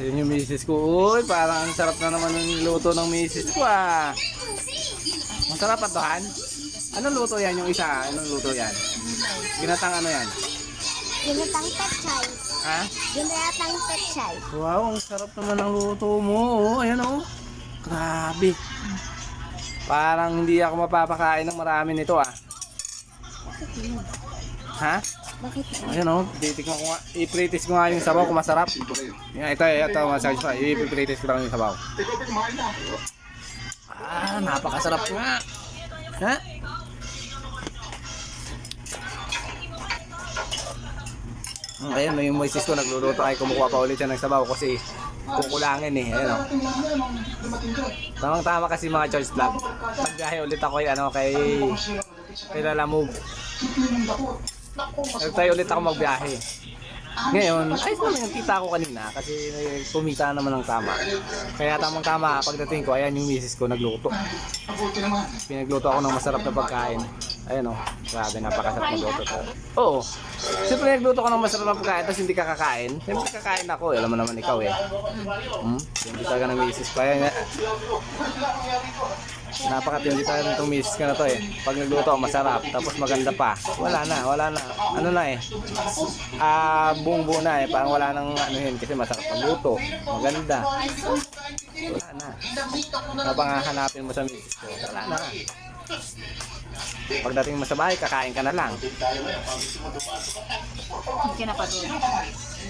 Ayun yung misis ko. Uy, parang ang sarap na naman ng luto ng misis ko ah. Masarap pa tohan. Anong luto yan yung isa? Anong luto yan? Ginatang ano yan? Ginatang pechay. Ha? Ginatang pechay. Wow, ang sarap naman ng luto mo. Oh, ayan oh. Grabe. Parang hindi ako mapapakain ng marami nito ah. Ha? Bakit? Ayan oh, titikman ko nga. I-practice ko nga yung sabaw kung masarap. Yan, ito, massage pa. I-practice ko lang yung sabaw. Ah, napakasarap nga. Ha? Ayan, yung misis ko nagluluto ay kumukuha pa ulit siya ng sabaw kasi kukulangin eh. Ayan o. Tamang-tama kasi mga Charles Vlog. Magbiyahe ulit ako kay Lalamove. Nagtayo ulit ako magbiyahe. Ngayon, ayos naman yung kita ko kanina kasi kumita naman ng tama. Kaya tamang-tama pagdating ko, ayan yung misis ko nagluto. Pinagluto ako ng masarap na pagkain. Ayan o, grabe napakasarap ng luto. Oo, siyempre nagluto ko ng masarap na pagkain tapos hindi ka kakain. Siyempre kakain ako, alam mo naman ikaw eh. Hindi talaga ng misis ko. Ayan nga. Napakatindi talaga nitong misis ko na to eh. Pag nagluto masarap, tapos maganda pa. Wala na. Ano na eh. Buong-buo na eh. Parang wala nang ano yun kasi masarap magluto. Maganda. Wala na. Napangahanapin mo sa misis ko. Wala na. Pagdating mo sa bahay, kakain ka na lang. Hindi ka napagod.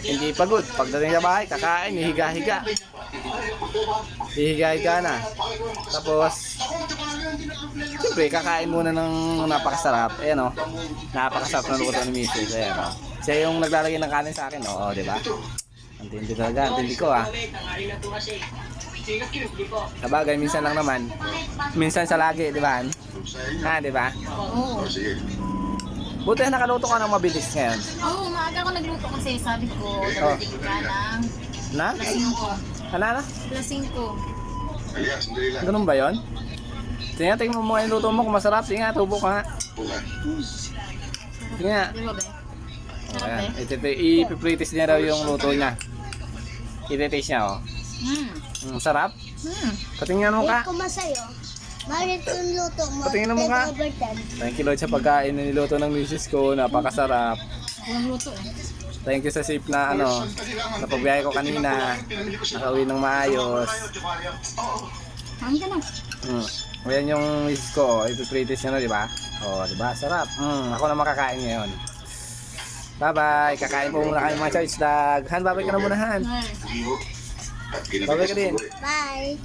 Hindi pagod. Pagdating sa bahay, kakain, hihiga-higa. Hihiga-higa na. Tapos, siyempre, kakain muna ng napakasarap. Ayan o. Napakasarap na luto ni Mrs. Ayan o. Siya yung naglalagay ng kanin sa akin. Oo, di ba? Ang tindi talaga. Ang tindi ko ah. Sabagay, minsan lang naman. Minsan sa lagi, di ba? Ha, di ba? Oo. Buti na nakaluto ka ng mabilis ngayon. Oo, maaga ako nagluto kasi sabi ko, darating ka ng Na? +5. Na? +5. Ganun ba yun? Tingnan mo yung luto mo kung masarap. Tingnan, tubo ka nga. Tingnan. Di ba ba? Ayan, ipipritis niya daw yung luto niya. I-taste niya oh. Sarap? Patingnan mo ka. Ko masayo. Bakit yung luto mo? Patingin mo ka. Thank you Lord sa pagkain na niluto ng misis ko. Napakasarap. Ang luto eh. Thank you sa safe na napagbiyahe ko kanina. Nakauwi ng maayos. Kain ka na. Ayan yung misis ko. Ipipritis niya na, di ba? Oh, di ba? Sarap. Ako na makakain ngayon. Bye-bye. Kakain po muna kayo mga Charles Vlog. Han, bye-bye ka na muna, Han. Bye-bye ka din. Bye.